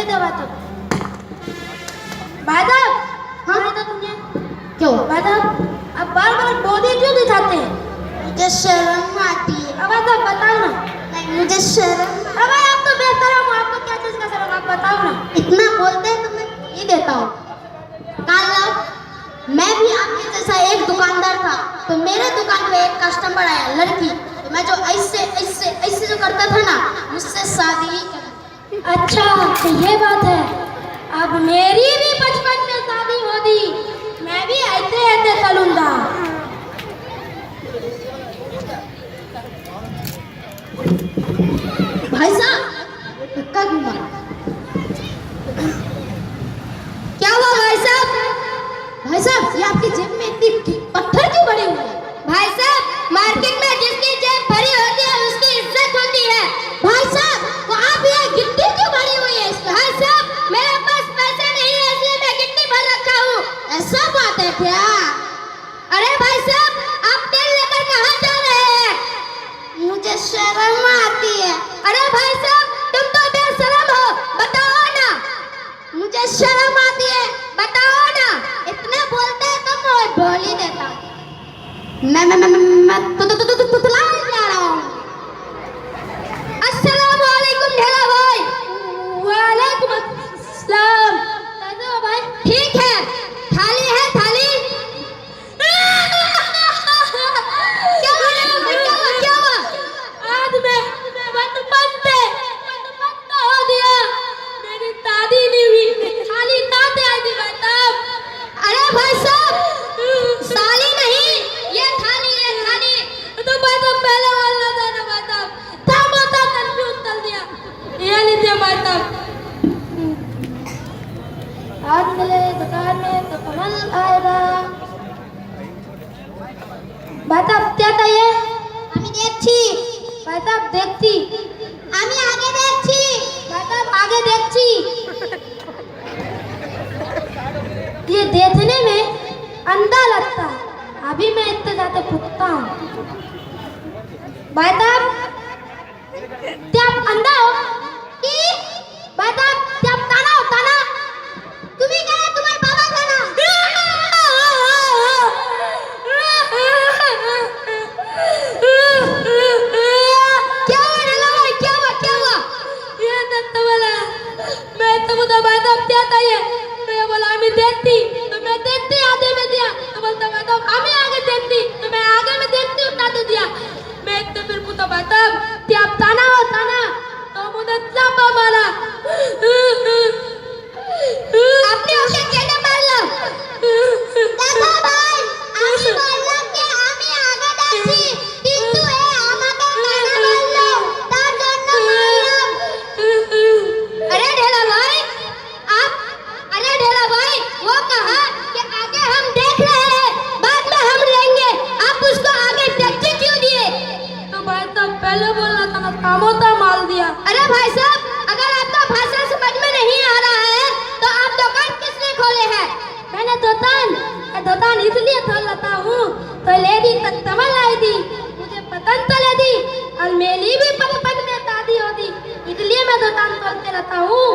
दे भाई साहब। भाई साहब, हाँ भाई साहब सुनिए। क्यों भाई साहब आप बार बार डोरी क्यों दिखाते हैं? मुझे शर्म आती है। अब भाई साहब बताओ ना। नहीं मुझे शर्म। अब भाई आप तो बेशरम हो, आपको क्या चीज का शर्म, आप बताओ ना। इतना बोलते हैं तो मैं ये देता हूँ। कल मैं भी आपके जैसा एक दुकानदार था, तो मेरे दुकान पे एक कस्टमर आया लड़की, तो मैं जो ऐसे ऐसे ऐसे जो करता था ना, मुझसे शादी ही कर। अच्छा तो ये बात है। अब मेरी भी बचपन में शादी होगी, मैं भी ऐसे ऐसे चलूंगा। भाई साहब धक्का क्यों मारा? क्या हुआ भाई साहब? भाई साहब ये आपकी जेब में इतनी पत्थर क्यों भरे हुए हैं? भाई साहब मार्केट में जिसकी जेब भरी होती है उसकी इज्जत होती है। भाई साहब तो आप ये गिट्टी क्यों भरी हुई है इसका? भाई साहब मेरे पास पैसे नहीं है इसलिए मैं गिट्टी भर रखा हूँ। ऐसा बात है क्या? अरे भाई साहब आप तेल लेकर कहाँ जा रहे हैं? मुझे शर्म आती है। अरे भाई साहब तुम तो बेशरम हो, बताओ ना। मुझे शर्म आती है। बताओ ना। इतना बोलते हैं तो मैं बोल ही देता हूँ। मैं तुतलाने जा रहा हूँ। अस्सलाम वालेकुम ढेला भाई। वालेकुम अस्सलाम। कैसे हो भाई? ठीक है। थाली है थाली? क्या हुआ? आज मैं बंद हो दिया। मेरी दादी नहीं हुई, थाली ताते आई थी भाई साहब। अरे भाई साहब साली नहीं, ये थाली है थाली। तो भाई साहब पहले बोलना था ना भाई साहब, था कंफ्यूज कर दिया। ये लीजिए भाई साहब। आज मिले दुकान में तो कमल आएगा। भाई साहब क्या चाहिए? আমি দেখছি। भाई साहब देखती। আমি আগে দেখছি। भाई साहब आगे देखती। ये देखने में अंधा लगता है, अभी मैं इतने जाते फुकता हूँ। भाई साहब क्या आप अंधा हो? কি? भाई साहब क्या आप काना हो काना? তুমি কেন? তোমার বাবা কেন? क्या हुआ ढेला भाई, क्या हुआ? ये दत्ता बोला मैं तो बोला भाई साहब क्या चाहिए? मैं बोला हमें देखती, तो मैं देखती आधे में दिया। तो बोलता भाई साहब हमें आगे देखती, तो मैं आगे में देखती उतना दे दिया। मैं तो फिर पूछा भाई साहब क्या आप ताना हो ताना? तो मुझे चापा मारा। आपने उसे कैसे मार लो? দেখো ভাই, আমি বললাম যে আমি আগে দেখছি, কিন্তু এ আমাকে কানা বললো, তার জন্য মারলাম। अरे ढेला भाई अरे ढेला भाई वो कहा कि आगे हम देख रहे हैं, बाद में हम लेंगे, आप उसको आगे देखते क्यों दिए? तो भाई साहब पहले बोलना था ना, कामोता माल दिया। अरे भाई साहब अगर आपका भाषा समझ में नहीं आ रहा है तो आप दुकान किसने खोले हैं? मैंने दुकान इसलिए खोल लेता हूँ तो लेडी तक तमल आई थी, मुझे पतंग तो ले दी और मेरी भी बचपन में दादी होती, इसलिए मैं दुकान खोलते रहता हूँ।